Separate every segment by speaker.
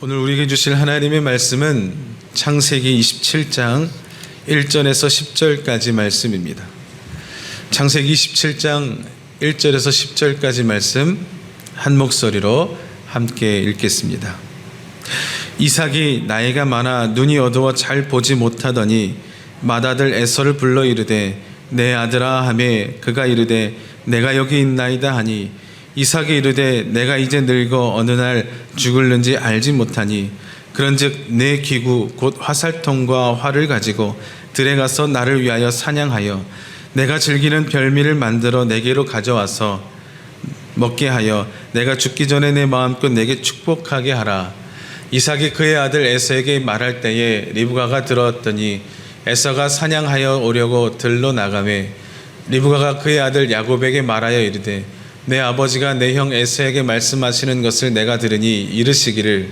Speaker 1: 오늘 우리에게 주실 하나님의 말씀은 창세기 27장 1절에서 10절까지 말씀입니다. 창세기 27장 1절에서 10절까지 말씀 한 목소리로 함께 읽겠습니다. 이삭이 나이가 많아 눈이 어두워 잘 보지 못하더니 맏아들 에서를 불러 이르되 내 아들아 하매 그가 이르되 내가 여기 있나이다 하니 이삭이 이르되 내가 이제 늙어 어느 날 죽을는지 알지 못하니 그런즉 내 기구 곧 화살통과 활을 가지고 들에 가서 나를 위하여 사냥하여 내가 즐기는 별미를 만들어 내게로 가져와서 먹게 하여 내가 죽기 전에 내 마음껏 내게 축복하게 하라. 이삭이 그의 아들 에서에게 말할 때에 리브가가 들었더니 에서가 사냥하여 오려고 들러 나가매 리브가가 그의 아들 야곱에게 말하여 이르되 내 아버지가 내 형 에서에게 말씀하시는 것을 내가 들으니 이르시기를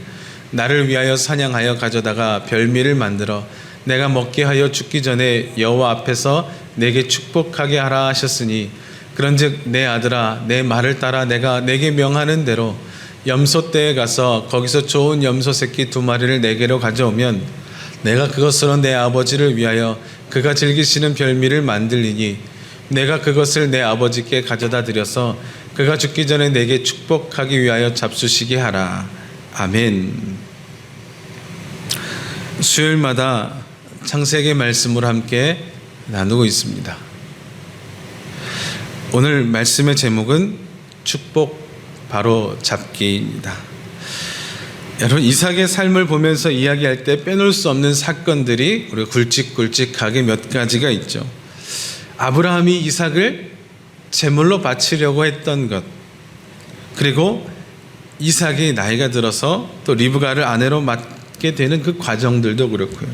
Speaker 1: 나를 위하여 사냥하여 가져다가 별미를 만들어 내가 먹게 하여 죽기 전에 여호와 앞에서 내게 축복하게 하라 하셨으니 그런즉 내 아들아 내 말을 따라 내가 내게 명하는 대로 염소떼에 가서 거기서 좋은 염소 새끼 2마리를 내게로 가져오면 내가 그것으로 내 아버지를 위하여 그가 즐기시는 별미를 만들리니 내가 그것을 내 아버지께 가져다 드려서 그가 죽기 전에 내게 축복하기 위하여 잡수시게 하라. 아멘. 수요일마다 창세기 말씀을 함께 나누고 있습니다. 오늘 말씀의 제목은 축복 바로 잡기입니다. 여러분, 이삭의 삶을 보면서 이야기할 때 빼놓을 수 없는 사건들이 우리가 굵직굵직하게 몇 가지가 있죠. 아브라함이 이삭을 제물로 바치려고 했던 것, 그리고 이삭이 나이가 들어서 또 리브가를 아내로 맡게 되는 그 과정들도 그렇고요.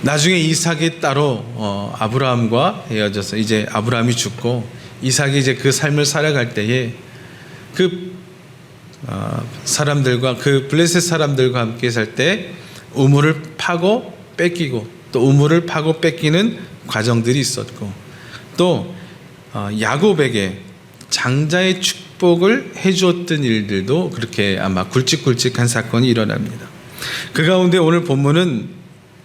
Speaker 1: 나중에 이삭이 따로 아브라함과 헤어져서 이제 아브라함이 죽고 이삭이 이제 그 삶을 살아갈 때에 그 사람들과 그 블레셋 사람들과 함께 살 때 우물을 파고 뺏기고 또 우물을 파고 뺏기는 과정들이 있었고 또 야곱에게 장자의 축복을 해주었던 일들도 그렇게 아마 굵직굵직한 사건이 일어납니다. 그 가운데 오늘 본문은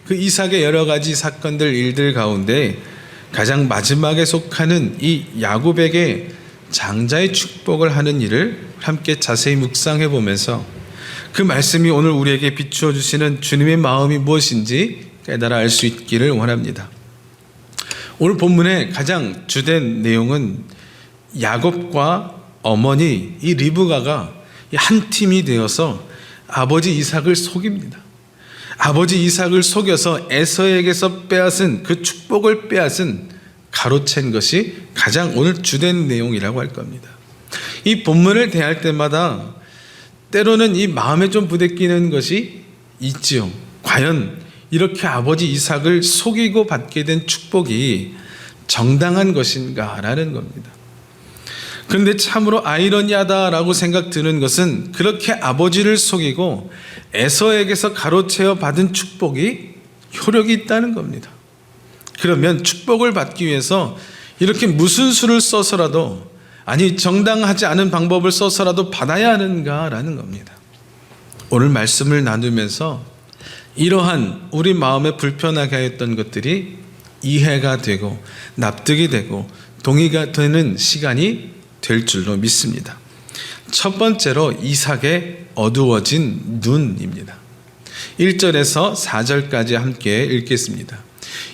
Speaker 1: 그 이삭의 여러 가지 사건들 일들 가운데 가장 마지막에 속하는 이 야곱에게 장자의 축복을 하는 일을 함께 자세히 묵상해 보면서 그 말씀이 오늘 우리에게 비추어 주시는 주님의 마음이 무엇인지 깨달아 알 수 있기를 원합니다. 오늘 본문의 가장 주된 내용은 야곱과 어머니 이 리브가가 한 팀이 되어서 아버지 이삭을 속입니다. 아버지 이삭을 속여서 에서에게서 빼앗은 그 축복을 빼앗은 가로챈 것이 가장 오늘 주된 내용이라고 할 겁니다. 이 본문을 대할 때마다 때로는 이 마음에 좀 부대끼는 것이 있지요. 과연 이렇게 아버지 이삭을 속이고 받게 된 축복이 정당한 것인가라는 겁니다. 그런데 참으로 아이러니하다라고 생각 드는 것은 그렇게 아버지를 속이고 에서에게서 가로채어 받은 축복이 효력이 있다는 겁니다. 그러면 축복을 받기 위해서 이렇게 무슨 수를 써서라도 아니 정당하지 않은 방법을 써서라도 받아야 하는가라는 겁니다. 오늘 말씀을 나누면서 이러한 우리 마음에 불편하게 하였던 것들이 이해가 되고 납득이 되고 동의가 되는 시간이 될 줄로 믿습니다. 첫 번째로 이삭의 어두워진 눈입니다. 1절에서 4절까지 함께 읽겠습니다.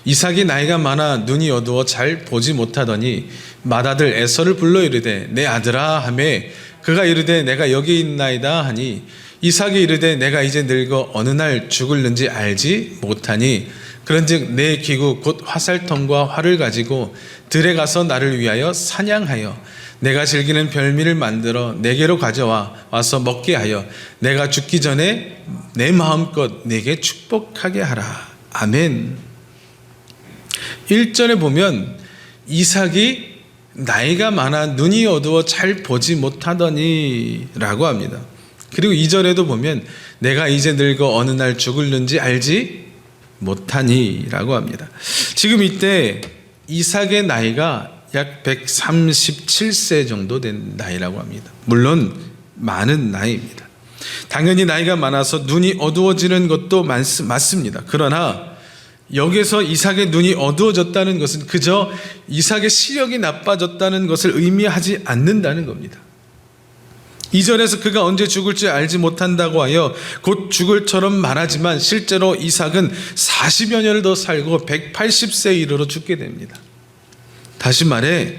Speaker 1: 이삭이 나이가 많아 눈이 어두워 잘 보지 못하더니 맏아들 에서를 불러 이르되 내 아들아 하매 그가 이르되 내가 여기 있나이다 하니 이삭이 이르되 내가 이제 늙어 어느 날 죽을는지 알지 못하니 그런즉 내 기구 곧 화살통과 활을 가지고 들에 가서 나를 위하여 사냥하여 내가 즐기는 별미를 만들어 내게로 가져와 와서 먹게 하여 내가 죽기 전에 내 마음껏 내게 축복하게 하라. 아멘. 1절에 보면 이삭이 나이가 많아 눈이 어두워 잘 보지 못하더니 라고 합니다. 그리고 2절에도 보면 내가 이제 늙어 어느 날 죽을는지 알지 못하니 라고 합니다. 지금 이때 이삭의 나이가 약 137세 정도 된 나이라고 합니다. 물론 많은 나이입니다. 당연히 나이가 많아서 눈이 어두워지는 것도 맞습니다. 그러나 여기서 이삭의 눈이 어두워졌다는 것은 그저 이삭의 시력이 나빠졌다는 것을 의미하지 않는다는 겁니다. 이전에서 그가 언제 죽을지 알지 못한다고 하여 곧 죽을처럼 말하지만 실제로 이삭은 40여 년을 더 살고 180세에 이르러 죽게 됩니다. 다시 말해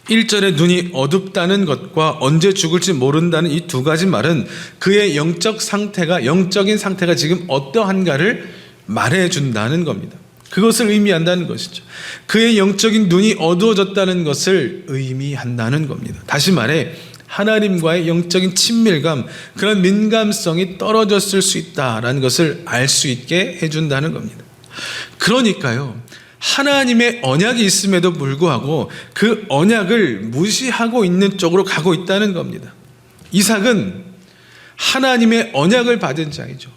Speaker 1: 1절에 눈이 어둡다는 것과 언제 죽을지 모른다는 이 두 가지 말은 그의 영적인 상태가 지금 어떠한가를 말해준다는 겁니다. 그것을 의미한다는 것이죠. 그의 영적인 눈이 어두워졌다는 것을 의미한다는 겁니다. 다시 말해 하나님과의 영적인 친밀감, 그런 민감성이 떨어졌을 수 있다라는 것을 알 수 있게 해준다는 겁니다. 그러니까요, 하나님의 언약이 있음에도 불구하고 그 언약을 무시하고 있는 쪽으로 가고 있다는 겁니다. 이삭은 하나님의 언약을 받은 자이죠.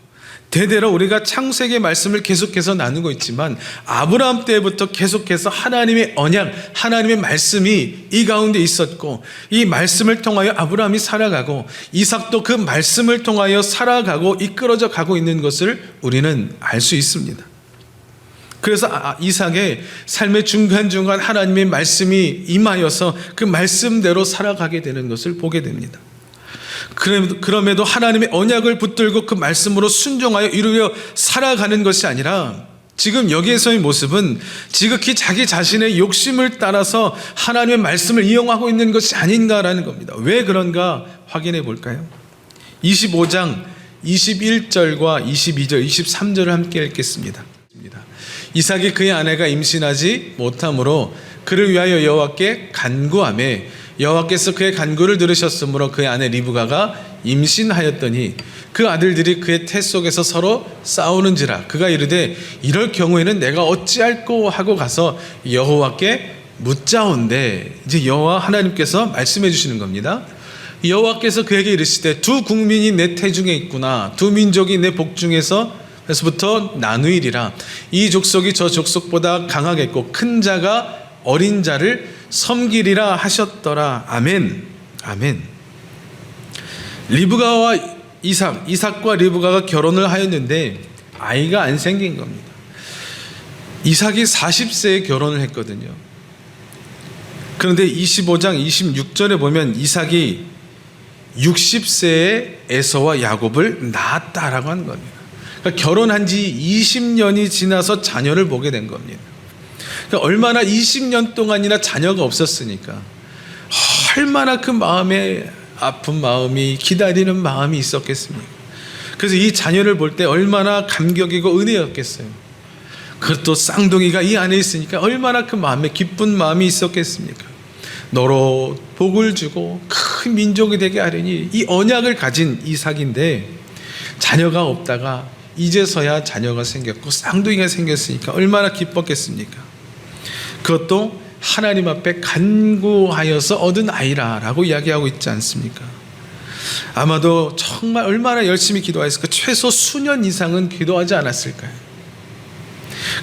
Speaker 1: 대대로 우리가 창세기 말씀을 계속해서 나누고 있지만 아브라함 때부터 계속해서 하나님의 언약, 하나님의 말씀이 이 가운데 있었고 이 말씀을 통하여 아브라함이 살아가고 이삭도 그 말씀을 통하여 살아가고 이끌어져 가고 있는 것을 우리는 알 수 있습니다. 그래서 이삭의 삶의 중간중간 하나님의 말씀이 임하여서 그 말씀대로 살아가게 되는 것을 보게 됩니다. 그럼에도 하나님의 언약을 붙들고 그 말씀으로 순종하여 이루려 살아가는 것이 아니라 지금 여기에서의 모습은 지극히 자기 자신의 욕심을 따라서 하나님의 말씀을 이용하고 있는 것이 아닌가라는 겁니다. 왜 그런가 확인해 볼까요? 25장 21절과 22절, 23절을 함께 읽겠습니다. 이삭이 그의 아내가 임신하지 못하므로 그를 위하여 여호와께 간구하매 여호와께서 그의 간구를 들으셨으므로 그의 아내 리브가가 임신하였더니 그 아들들이 그의 태 속에서 서로 싸우는지라 그가 이르되 이럴 경우에는 내가 어찌할꼬 하고 가서 여호와께 묻자온대. 이제 여호와 하나님께서 말씀해 주시는 겁니다. 여호와께서 그에게 이르시되 두 국민이 내 태중에 있구나. 두 민족이 내 복중에서부터 나누이리라. 이 족속이 저 족속보다 강하겠고 큰 자가 어린 자를 섬기리라 하셨더라. 아멘. 아멘. 리브가와 이삭과 리브가가 결혼을 하였는데 아이가 안 생긴 겁니다. 이삭이 40세에 결혼을 했거든요. 그런데 25장 26절에 보면 이삭이 60세에 에서와 야곱을 낳았다라고 하는 겁니다. 그러니까 결혼한 지 20년이 지나서 자녀를 보게 된 겁니다. 그러니까 얼마나 20년 동안이나 자녀가 없었으니까 얼마나 그 마음에 아픈 마음이, 기다리는 마음이 있었겠습니까? 그래서 이 자녀를 볼 때 얼마나 감격이고 은혜였겠어요. 그것도 쌍둥이가 이 안에 있으니까 얼마나 그 마음에 기쁜 마음이 있었겠습니까? 너로 복을 주고 큰 민족이 되게 하려니 이 언약을 가진 이삭인데 자녀가 없다가 이제서야 자녀가 생겼고 쌍둥이가 생겼으니까 얼마나 기뻤겠습니까? 그것도 하나님 앞에 간구하여서 얻은 아이라라고 이야기하고 있지 않습니까? 아마도 정말 얼마나 열심히 기도하였을까? 최소 수년 이상은 기도하지 않았을까요?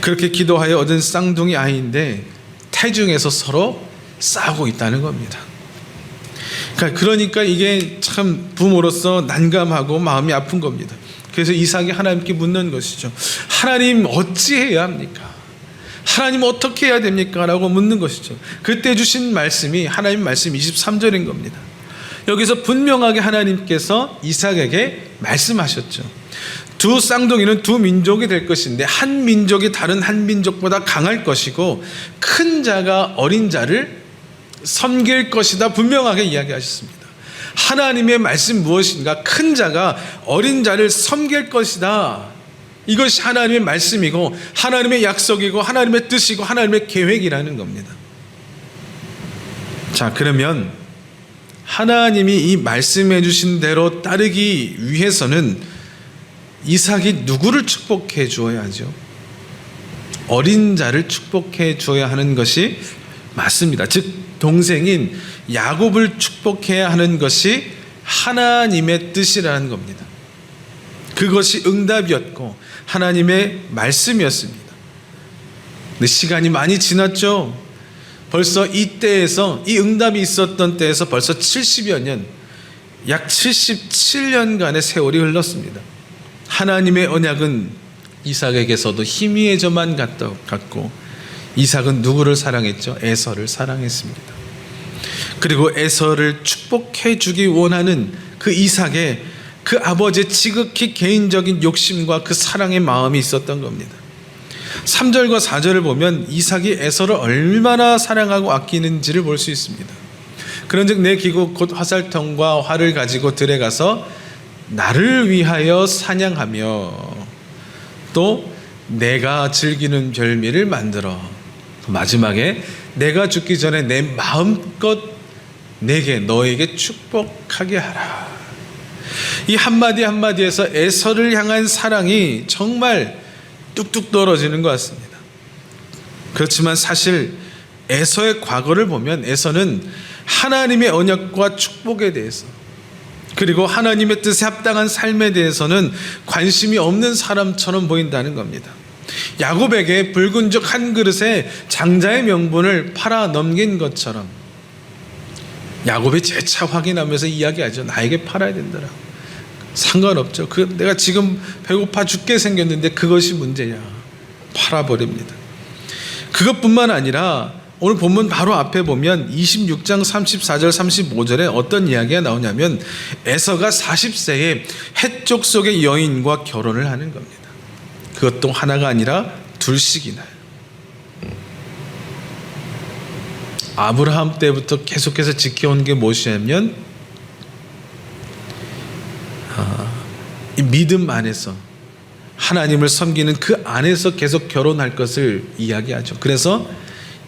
Speaker 1: 그렇게 기도하여 얻은 쌍둥이 아이인데 태중에서 서로 싸우고 있다는 겁니다. 그러니까 이게 참 부모로서 난감하고 마음이 아픈 겁니다. 그래서 이삭이 하나님께 묻는 것이죠. 하나님 어찌해야 합니까? 하나님 어떻게 해야 됩니까? 라고 묻는 것이죠. 그때 주신 말씀이 하나님 말씀 23절인 겁니다. 여기서 분명하게 하나님께서 이삭에게 말씀하셨죠. 두 쌍둥이는 두 민족이 될 것인데 한 민족이 다른 한 민족보다 강할 것이고 큰 자가 어린 자를 섬길 것이다. 분명하게 이야기하셨습니다. 하나님의 말씀 무엇인가? 큰 자가 어린 자를 섬길 것이다. 이것이 하나님의 말씀이고 하나님의 약속이고 하나님의 뜻이고 하나님의 계획이라는 겁니다. 자, 그러면 하나님이 이 말씀해 주신 대로 따르기 위해서는 이삭이 누구를 축복해 주어야 하죠? 어린 자를 축복해 주어야 하는 것이 맞습니다. 즉 동생인 야곱을 축복해야 하는 것이 하나님의 뜻이라는 겁니다. 그것이 응답이었고 하나님의 말씀이었습니다. 근데 시간이 많이 지났죠. 벌써 이 때에서 이 응답이 있었던 때에서 벌써 70여 년, 약 77년간의 세월이 흘렀습니다. 하나님의 언약은 이삭에게서도 희미해져만 갔고 이삭은 누구를 사랑했죠? 에서를 사랑했습니다. 그리고 에서를 축복해 주기 원하는 그 이삭의 그 아버지의 지극히 개인적인 욕심과 그 사랑의 마음이 있었던 겁니다. 3절과 4절을 보면 이삭이 에서를 얼마나 사랑하고 아끼는지를 볼 수 있습니다. 그런즉 내 기구 곧 화살통과 활을 가지고 들에 가서 나를 위하여 사냥하며 또 내가 즐기는 별미를 만들어 마지막에 내가 죽기 전에 내 마음껏 너에게 축복하게 하라. 이 한마디 한마디에서 에서를 향한 사랑이 정말 뚝뚝 떨어지는 것 같습니다. 그렇지만 사실 에서의 과거를 보면 에서는 하나님의 언약과 축복에 대해서 그리고 하나님의 뜻에 합당한 삶에 대해서는 관심이 없는 사람처럼 보인다는 겁니다. 야곱에게 붉은 죽 한 그릇에 장자의 명분을 팔아 넘긴 것처럼 야곱이 재차 확인하면서 이야기하죠. 나에게 팔아야 된다라. 상관없죠. 내가 지금 배고파 죽게 생겼는데 그것이 문제야. 팔아버립니다. 그것뿐만 아니라 오늘 본문 바로 앞에 보면 26장 34절 35절에 어떤 이야기가 나오냐면 에서가 40세에 헷족 속의 여인과 결혼을 하는 겁니다. 그것도 하나가 아니라 둘씩이나. 아브라함 때부터 계속해서 지켜온 게 무엇이냐면 이 믿음 안에서 하나님을 섬기는 그 안에서 계속 결혼할 것을 이야기하죠. 그래서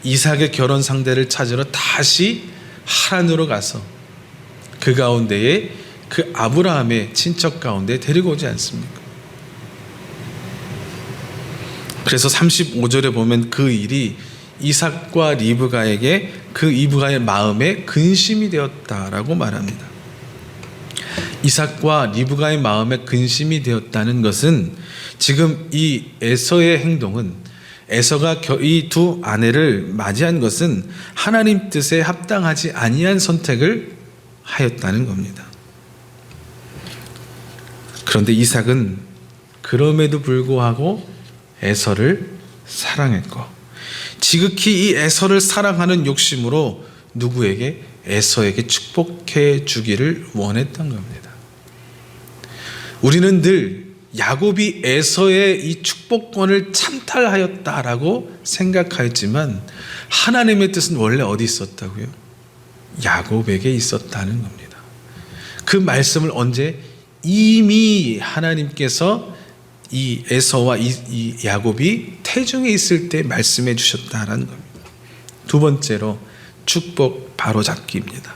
Speaker 1: 이삭의 결혼 상대를 찾으러 다시 하란으로 가서 그 가운데에 그 아브라함의 친척 가운데 데리고 오지 않습니까? 그래서 35절에 보면 그 일이 이삭과 리브가에게 그 리브가의 마음에 근심이 되었다라고 말합니다. 이삭과 리브가의 마음에 근심이 되었다는 것은 지금 이 에서의 행동은 에서가 이 두 아내를 맞이한 것은 하나님 뜻에 합당하지 아니한 선택을 하였다는 겁니다. 그런데 이삭은 그럼에도 불구하고 에서를 사랑했고 지극히 이 에서를 사랑하는 욕심으로 누구에게? 에서에게 축복해 주기를 원했던 겁니다. 우리는 늘 야곱이 에서의 이 축복권을 찬탈하였다라고 생각하였지만 하나님의 뜻은 원래 어디 있었다고요? 야곱에게 있었다는 겁니다. 그 말씀을 언제? 이미 하나님께서 이 에서와 이 야곱이 태중에 있을 때 말씀해 주셨다라는 겁니다. 두 번째로 축복 바로잡기입니다.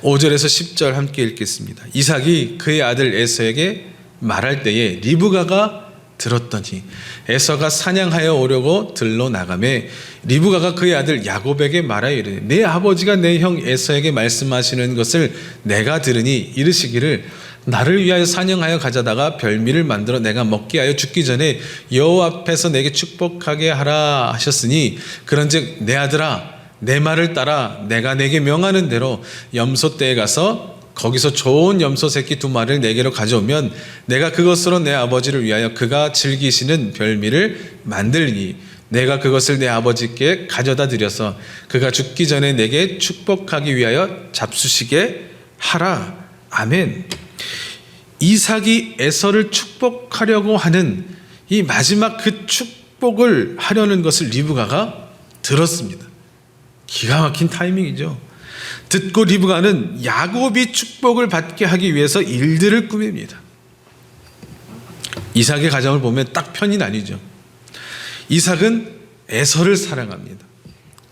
Speaker 1: 5절에서 10절 함께 읽겠습니다. 이삭이 그의 아들 에서에게 말할 때에 리브가가 들었더니 에서가 사냥하여 오려고 들러 나가매 리브가가 그의 아들 야곱에게 말하여 이르되 내 아버지가 내 형 에서에게 말씀하시는 것을 내가 들으니 이르시기를 나를 위하여 사냥하여 가져다가 별미를 만들어 내가 먹게 하여 죽기 전에 여호와 앞에서 내게 축복하게 하라 하셨으니 그런즉 내 아들아 내 말을 따라 내가 내게 명하는 대로 염소떼에 가서 거기서 좋은 염소 새끼 2마리를 내게로 가져오면 내가 그것으로 내 아버지를 위하여 그가 즐기시는 별미를 만들니 내가 그것을 내 아버지께 가져다 드려서 그가 죽기 전에 내게 축복하기 위하여 잡수시게 하라. 아멘. 이삭이 에서를 축복하려고 하는 이 마지막 그 축복을 하려는 것을 리브가가 들었습니다. 기가 막힌 타이밍이죠. 듣고 리브가는 야곱이 축복을 받게 하기 위해서 일들을 꾸밉니다. 이삭의 가정을 보면 딱 편이 나뉘죠. 이삭은 에서를 사랑합니다.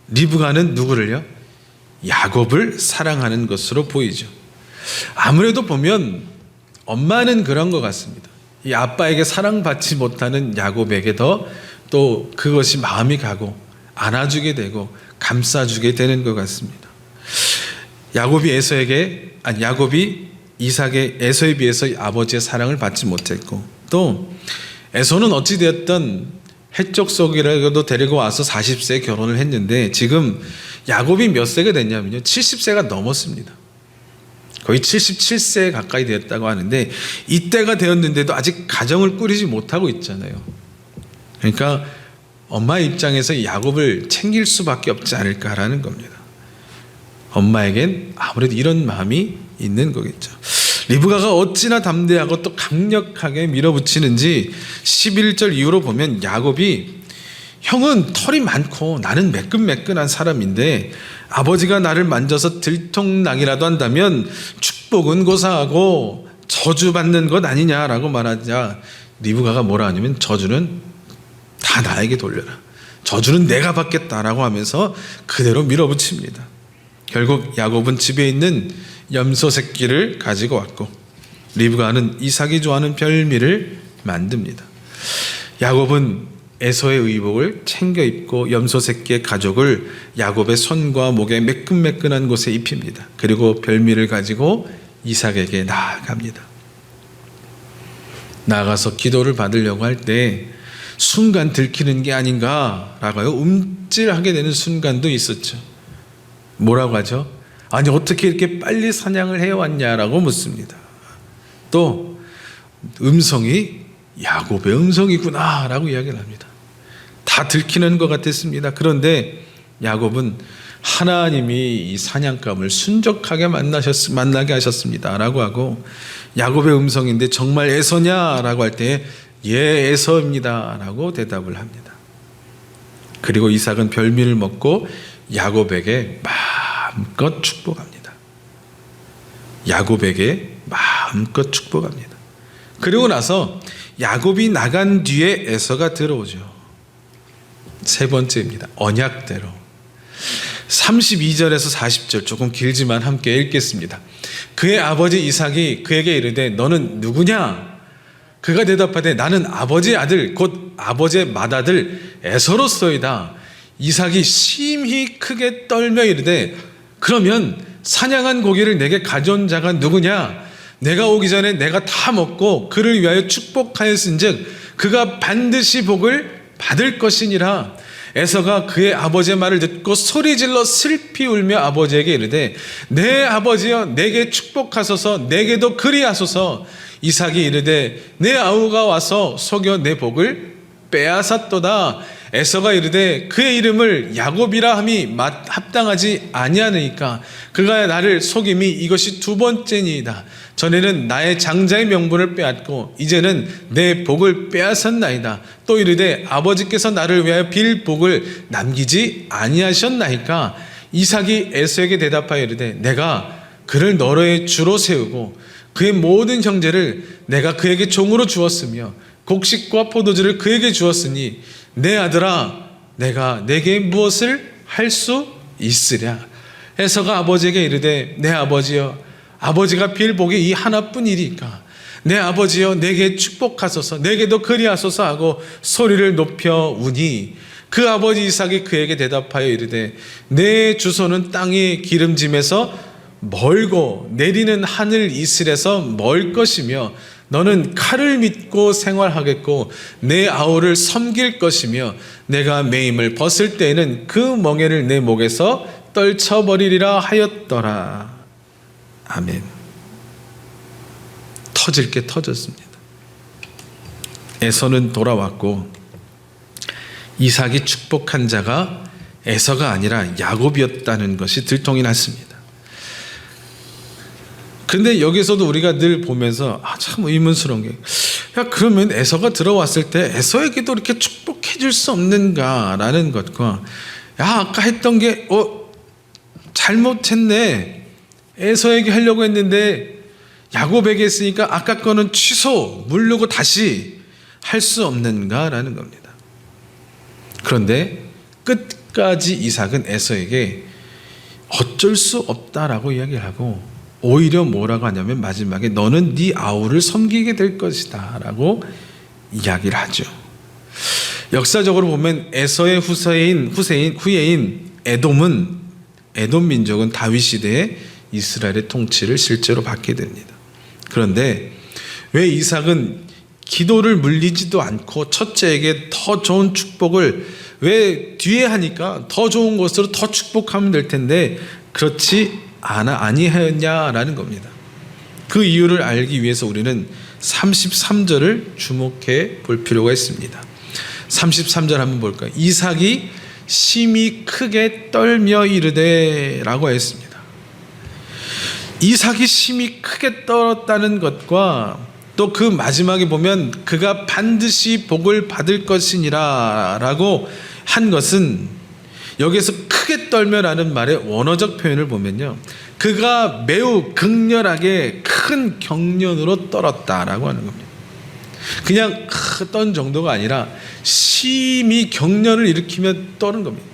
Speaker 1: 리브가는 누구를요? 야곱을 사랑하는 것으로 보이죠. 아무래도 보면 엄마는 그런 것 같습니다. 이 아빠에게 사랑받지 못하는 야곱에게 또 그것이 마음이 가고 안아주게 되고 감싸주게 되는 것 같습니다. 야곱이 이삭의 에서에 비해서 아버지의 사랑을 받지 못했고 또 에서는 어찌되었던 헷족 속이라도 데리고 와서 40세에 결혼을 했는데 지금 야곱이 몇 세가 됐냐면요 70세가 넘었습니다. 거의 77세 가까이 되었다고 하는데 이때가 되었는데도 아직 가정을 꾸리지 못하고 있잖아요. 그러니까 엄마 입장에서 야곱을 챙길 수밖에 없지 않을까라는 겁니다. 엄마에겐 아무래도 이런 마음이 있는 거겠죠. 리브가가 어찌나 담대하고 또 강력하게 밀어붙이는지 11절 이후로 보면 야곱이 형은 털이 많고 나는 매끈매끈한 사람인데 아버지가 나를 만져서 들통나기라도 한다면 축복은 고사하고 저주받는 것 아니냐라고 말하자 리브가가 뭐라 하냐면 저주는 다 나에게 돌려라. 저주는 내가 받겠다라고 하면서 그대로 밀어붙입니다. 결국 야곱은 집에 있는 염소 새끼를 가지고 왔고 리브가는 이삭이 좋아하는 별미를 만듭니다. 야곱은 에서의 의복을 챙겨 입고 염소 새끼의 가죽을 야곱의 손과 목에 매끈매끈한 곳에 입힙니다. 그리고 별미를 가지고 이삭에게 나아갑니다. 나가서 기도를 받으려고 할 때 순간 들키는 게 아닌가라고요. 움찔하게 되는 순간도 있었죠. 뭐라고 하죠? 아니 어떻게 이렇게 빨리 사냥을 해왔냐라고 묻습니다. 또 음성이 야곱의 음성이구나 라고 이야기를 합니다. 다 들키는 것 같았습니다. 그런데 야곱은 하나님이 이 사냥감을 순적하게 만나게 하셨습니다 라고 하고 야곱의 음성인데 정말 에서냐라고 할 때 예 에서입니다 라고 대답을 합니다. 그리고 이삭은 별미를 먹고 야곱에게 마음껏 축복합니다. 야곱에게 마음껏 축복합니다. 그리고 나서 야곱이 나간 뒤에 에서가 들어오죠. 세 번째입니다. 언약대로 32절에서 40절 조금 길지만 함께 읽겠습니다. 그의 아버지 이삭이 그에게 이르되 너는 누구냐? 그가 대답하되 나는 아버지의 아들 곧 아버지의 맏아들 에서로소이다. 이삭이 심히 크게 떨며 이르되 그러면 사냥한 고기를 내게 가져온 자가 누구냐? 내가 오기 전에 내가 다 먹고 그를 위하여 축복하였은즉 그가 반드시 복을 받을 것이니라. 에서가 그의 아버지의 말을 듣고 소리질러 슬피 울며 아버지에게 이르되 내 아버지여 내게 축복하소서 내게도 그리하소서. 이삭이 이르되 내 아우가 와서 속여 내 복을 빼앗았도다. 에서가 이르되 그의 이름을 야곱이라 함이 합당하지 아니하니까 그가 나를 속임이 이것이 두 번째니이다. 전에는 나의 장자의 명분을 빼앗고 이제는 내 복을 빼앗았나이다. 또 이르되 아버지께서 나를 위하여 빌 복을 남기지 아니하셨나이까. 이삭이 에서에게 대답하여 이르되 내가 그를 너의 주로 세우고 그의 모든 형제를 내가 그에게 종으로 주었으며 곡식과 포도주를 그에게 주었으니 내 아들아 내가 내게 무엇을 할 수 있으랴. 에서가 아버지에게 이르되 내 아버지여 아버지가 빌 복이 이 하나뿐이리까 내 아버지여 내게 축복하소서 내게도 그리하소서 하고 소리를 높여 우니 그 아버지 이삭이 그에게 대답하여 이르되 내 주소는 땅의 기름짐에서 멀고 내리는 하늘 이슬에서 멀 것이며 너는 칼을 믿고 생활하겠고 내 아우를 섬길 것이며 내가 매임을 벗을 때에는 그 멍에를 내 목에서 떨쳐버리리라 하였더라. 아멘. 터질 게 터졌습니다. 에서는 돌아왔고 이삭이 축복한 자가 에서가 아니라 야곱이었다는 것이 들통이 났습니다. 근데 여기서도 우리가 늘 보면서 참 의문스러운 게 그러면 에서가 들어왔을 때 에서에게도 이렇게 축복해 줄 수 없는가라는 것과 아까 했던 게 잘못했네 에서에게 하려고 했는데 야곱에게 했으니까 아까 거는 취소 물르고 다시 할 수 없는가라는 겁니다. 그런데 끝까지 이삭은 에서에게 어쩔 수 없다라고 이야기를 하고 오히려 뭐라고 하냐면 마지막에 너는 네 아우를 섬기게 될 것이다 라고 이야기를 하죠. 역사적으로 보면 에서의 후예인 에돔 민족은 다윗 시대에 이스라엘의 통치를 실제로 받게 됩니다. 그런데 왜 이삭은 기도를 물리지도 않고 첫째에게 더 좋은 축복을 왜 뒤에 하니까 더 좋은 것으로 더 축복하면 될 텐데 그렇지 아니하였냐라는 겁니다. 그 이유를 알기 위해서 우리는 33절을 주목해 볼 필요가 있습니다. 33절 한번 볼까요? 이삭이 심히 크게 떨며 이르되 라고 했습니다. 이삭이 심히 크게 떨었다는 것과 또 그 마지막에 보면 그가 반드시 복을 받을 것이니라 라고 한 것은, 여기서 크게 떨며라는 말의 원어적 표현을 보면요, 그가 매우 극렬하게 큰 경련으로 떨었다라고 하는 겁니다. 그냥 떤 정도가 아니라 심히 경련을 일으키며 떠는 겁니다.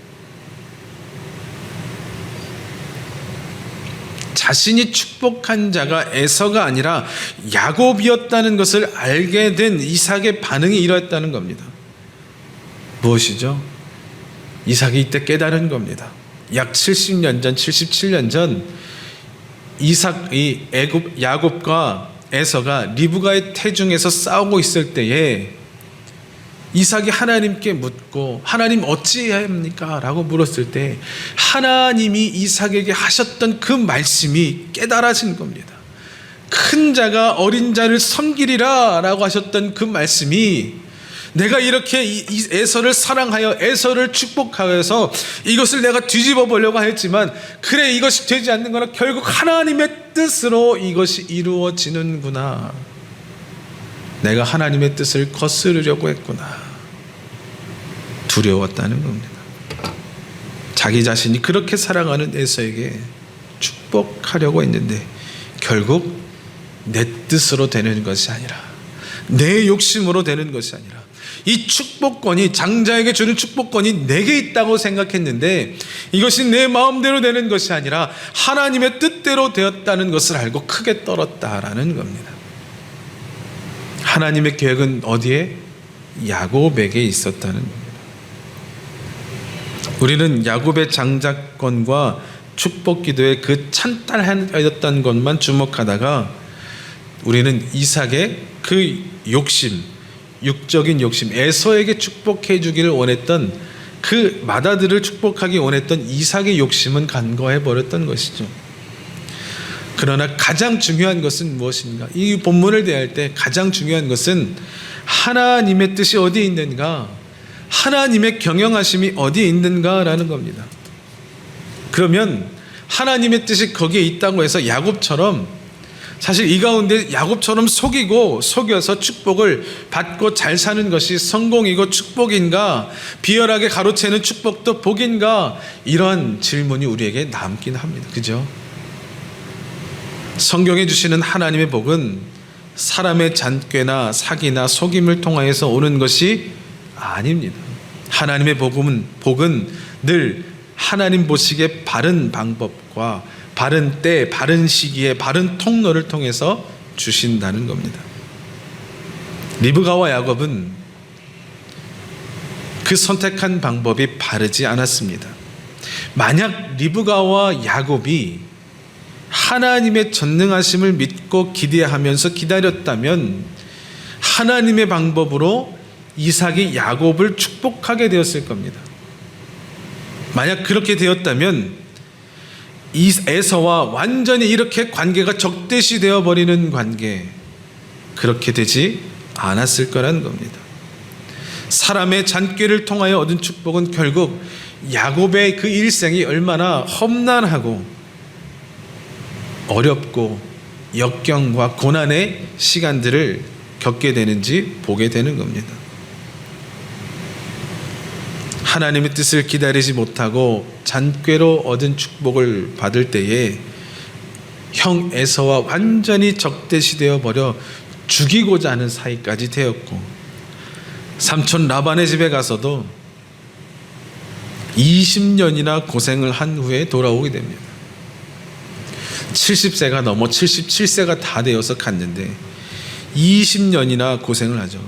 Speaker 1: 자신이 축복한 자가 에서가 아니라 야곱이었다는 것을 알게 된 이삭의 반응이 이러했다는 겁니다. 무엇이죠? 이삭이 이때 깨달은 겁니다. 약 70년 전, 77년 전 야곱과 에서가 리브가의 태중에서 싸우고 있을 때에 이삭이 하나님께 묻고, 하나님 어찌해야 합니까? 라고 물었을 때 하나님이 이삭에게 하셨던 그 말씀이 깨달아진 겁니다. 큰 자가 어린 자를 섬기리라 라고 하셨던 그 말씀이, 내가 이렇게 에서를 사랑하여 에서를 축복하여서 이것을 내가 뒤집어 보려고 했지만, 그래 이것이 되지 않는 거나 결국 하나님의 뜻으로 이것이 이루어지는구나, 내가 하나님의 뜻을 거스르려고 했구나, 두려웠다는 겁니다. 자기 자신이 그렇게 사랑하는 에서에게 축복하려고 했는데 결국 내 뜻으로 되는 것이 아니라, 내 욕심으로 되는 것이 아니라, 이 축복권이, 장자에게 주는 축복권이 내게 있다고 생각했는데 이것이 내 마음대로 되는 것이 아니라 하나님의 뜻대로 되었다는 것을 알고 크게 떨었다라는 겁니다. 하나님의 계획은 어디에? 야곱에게 있었다는 겁니다. 우리는 야곱의 장자권과 축복 기도의 그 찬탈하였던 것만 주목하다가 우리는 이삭의 그 욕심, 육적인 욕심, 에서에게 축복해 주기를 원했던, 그 맏아들을 축복하기 원했던 이삭의 욕심은 간과해 버렸던 것이죠. 그러나 가장 중요한 것은 무엇인가? 이 본문을 대할 때 가장 중요한 것은 하나님의 뜻이 어디에 있는가, 하나님의 경영하심이 어디에 있는가라는 겁니다. 그러면 하나님의 뜻이 거기에 있다고 해서 야곱처럼, 사실 이 가운데 야곱처럼 속여서 축복을 받고 잘 사는 것이 성공이고 축복인가, 비열하게 가로채는 축복도 복인가, 이러한 질문이 우리에게 남긴 합니다. 그죠? 성경에 주시는 하나님의 복은 사람의 잔꾀나 사기나 속임을 통하여서 오는 것이 아닙니다. 하나님의 복은 늘 하나님 보시기에 바른 방법과 바른 때, 바른 시기에, 바른 통로를 통해서 주신다는 겁니다. 리브가와 야곱은 그 선택한 방법이 바르지 않았습니다. 만약 리브가와 야곱이 하나님의 전능하심을 믿고 기대하면서 기다렸다면 하나님의 방법으로 이삭이 야곱을 축복하게 되었을 겁니다. 만약 그렇게 되었다면 이 에서와 완전히 이렇게 관계가 적대시 되어버리는 관계, 그렇게 되지 않았을 거라는 겁니다. 사람의 잔꾀를 통하여 얻은 축복은 결국 야곱의 그 일생이 얼마나 험난하고 어렵고 역경과 고난의 시간들을 겪게 되는지 보게 되는 겁니다. 하나님의 뜻을 기다리지 못하고 잔꾀로 얻은 축복을 받을 때에 형 에서와 완전히 적대시되어 버려 죽이고자 하는 사이까지 되었고, 삼촌 라반의 집에 가서도 20년이나 고생을 한 후에 돌아오게 됩니다. 70세가 넘어 77세가 다 되어서 갔는데 20년이나 고생을 하죠.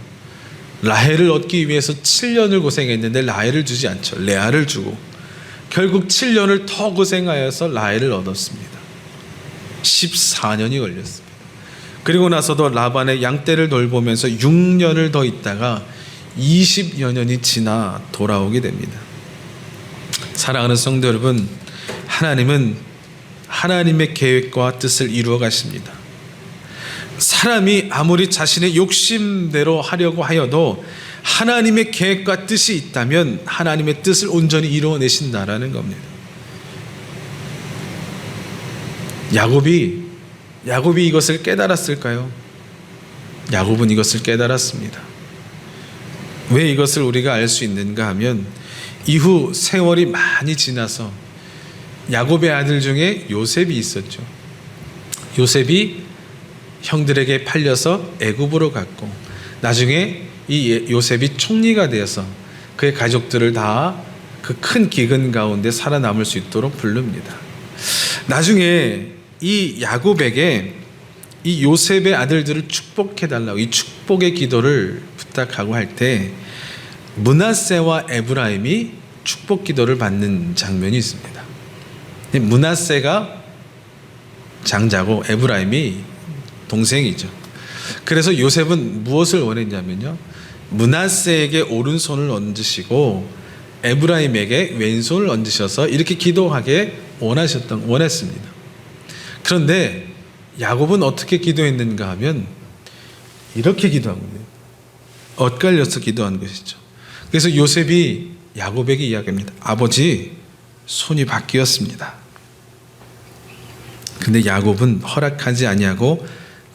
Speaker 1: 라헬을 얻기 위해서 7년을 고생했는데 라헬을 주지 않죠. 레아를 주고 결국 7년을 더 고생하여서 라헬을 얻었습니다. 14년이 걸렸습니다. 그리고 나서도 라반의 양떼를 돌보면서 6년을 더 있다가 20여 년이 지나 돌아오게 됩니다. 사랑하는 성도 여러분, 하나님은 하나님의 계획과 뜻을 이루어 가십니다. 사람이 아무리 자신의 욕심대로 하려고 하여도 하나님의 계획과 뜻이 있다면 하나님의 뜻을 온전히 이루어내신다라는 겁니다. 야곱이 이것을 깨달았을까요? 야곱은 이것을 깨달았습니다. 왜 이것을 우리가 알 수 있는가 하면 이후 세월이 많이 지나서 야곱의 아들 중에 요셉이 있었죠. 요셉이 형들에게 팔려서 애굽으로 갔고 나중에 이 요셉이 총리가 되어서 그의 가족들을 다 그 큰 기근 가운데 살아남을 수 있도록 부릅니다. 나중에 이 야곱에게 이 요셉의 아들들을 축복해달라고 이 축복의 기도를 부탁하고 할 때 므낫세와 에브라임이 축복 기도를 받는 장면이 있습니다. 므낫세가 장자고 에브라임이 동생이죠. 그래서 요셉은 무엇을 원했냐면요, 므낫세에게 오른손을 얹으시고 에브라임에게 왼손을 얹으셔서 이렇게 기도하게 원했습니다. 그런데 야곱은 어떻게 기도했는가 하면 이렇게 기도한 겁니다. 엇갈려서 기도한 것이죠. 그래서 요셉이 야곱에게 이야기합니다. 아버지, 손이 바뀌었습니다. 근데 야곱은 허락하지 아니하고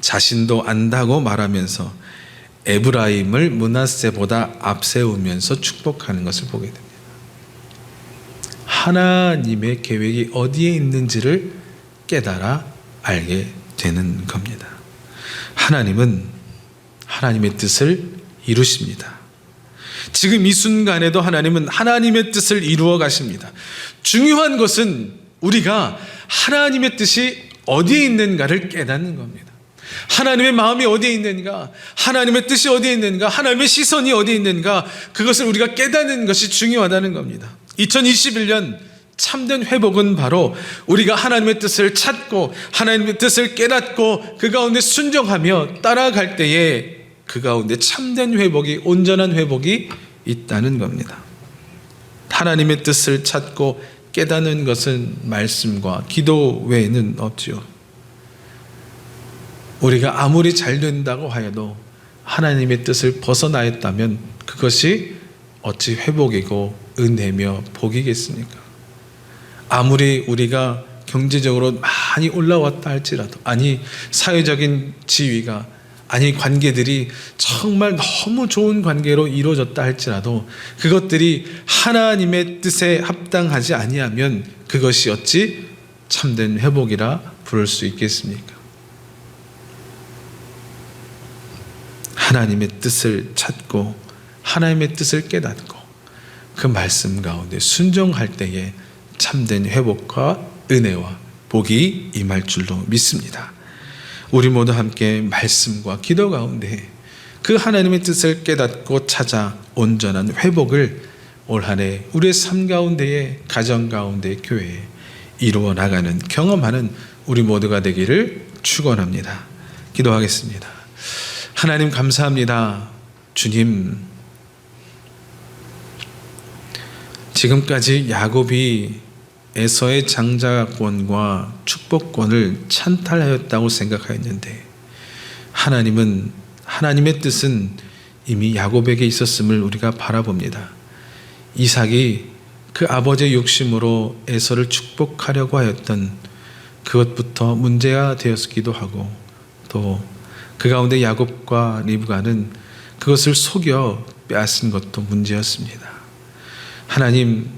Speaker 1: 자신도 안다고 말하면서 에브라임을 므낫세보다 앞세우면서 축복하는 것을 보게 됩니다. 하나님의 계획이 어디에 있는지를 깨달아 알게 되는 겁니다. 하나님은 하나님의 뜻을 이루십니다. 지금 이 순간에도 하나님은 하나님의 뜻을 이루어 가십니다. 중요한 것은 우리가 하나님의 뜻이 어디에 있는가를 깨닫는 겁니다. 하나님의 마음이 어디에 있는가, 하나님의 뜻이 어디에 있는가, 하나님의 시선이 어디에 있는가, 그것을 우리가 깨닫는 것이 중요하다는 겁니다. 2021년 참된 회복은 바로 우리가 하나님의 뜻을 찾고 하나님의 뜻을 깨닫고 그 가운데 순종하며 따라갈 때에 그 가운데 참된 회복이, 온전한 회복이 있다는 겁니다. 하나님의 뜻을 찾고 깨닫는 것은 말씀과 기도 외에는 없지요. 우리가 아무리 잘 된다고 하여도 하나님의 뜻을 벗어나였다면 그것이 어찌 회복이고 은혜며 복이겠습니까? 아무리 우리가 경제적으로 많이 올라왔다 할지라도, 아니 사회적인 지위가, 아니 관계들이 정말 너무 좋은 관계로 이루어졌다 할지라도 그것들이 하나님의 뜻에 합당하지 아니하면 그것이 어찌 참된 회복이라 부를 수 있겠습니까? 하나님의 뜻을 찾고 하나님의 뜻을 깨닫고 그 말씀 가운데 순종할 때에 참된 회복과 은혜와 복이 임할 줄로 믿습니다. 우리 모두 함께 말씀과 기도 가운데 그 하나님의 뜻을 깨닫고 찾아 온전한 회복을 올 한 해 우리의 삶 가운데에, 가정 가운데, 교회에 이루어 나가는, 경험하는 우리 모두가 되기를 축원합니다. 기도하겠습니다. 하나님 감사합니다. 주님, 지금까지 야곱이 에서의 장자권과 축복권을 찬탈하였다고 생각하였는데 하나님은, 하나님의 뜻은 이미 야곱에게 있었음을 우리가 바라봅니다. 이삭이 그 아버지의 욕심으로 에서를 축복하려고 하였던 그것부터 문제가 되었기도 하고, 또 그 가운데 야곱과 리브가는 그것을 속여 빼앗은 것도 문제였습니다. 하나님,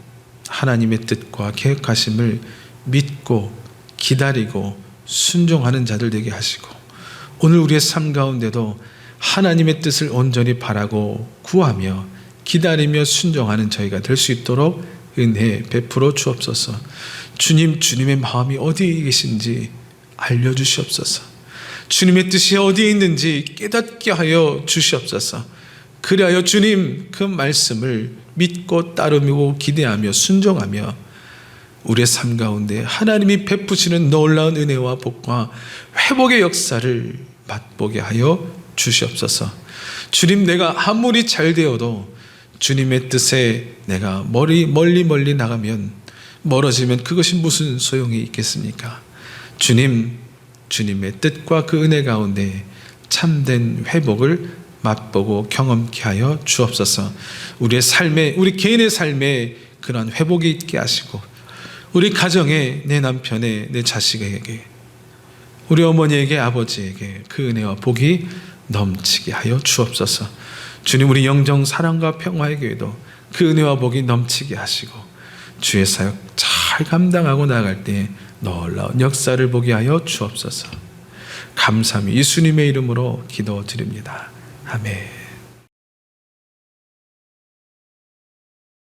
Speaker 1: 하나님의 뜻과 계획하심을 믿고 기다리고 순종하는 자들 되게 하시고, 오늘 우리의 삶 가운데도 하나님의 뜻을 온전히 바라고 구하며 기다리며 순종하는 저희가 될 수 있도록 은혜 베풀어 주옵소서. 주님, 주님의 마음이 어디에 계신지 알려주시옵소서. 주님의 뜻이 어디에 있는지 깨닫게 하여 주시옵소서. 그리하여 주님 그 말씀을 믿고 따르고 기대하며 순종하며 우리의 삶 가운데 하나님이 베푸시는 놀라운 은혜와 복과 회복의 역사를 맛보게 하여 주시옵소서. 주님, 내가 아무리 잘 되어도 주님의 뜻에 내가 멀리 나가면, 멀어지면 그것이 무슨 소용이 있겠습니까? 주님, 주님의 뜻과 그 은혜 가운데 참된 회복을 맛보고 경험케 하여 주옵소서. 우리의 삶에, 우리 개인의 삶에 그러한 회복이 있게 하시고, 우리 가정에, 내 남편에, 내 자식에게, 우리 어머니에게, 아버지에게 그 은혜와 복이 넘치게 하여 주옵소서. 주님, 우리 영정 사랑과 평화의 교회도 그 은혜와 복이 넘치게 하시고, 주의 사역 잘 감당하고 나아갈 때 놀라운 역사를 보게 하여 주옵소서. 감사합니다. 예수님의 이름으로 기도드립니다. 아멘.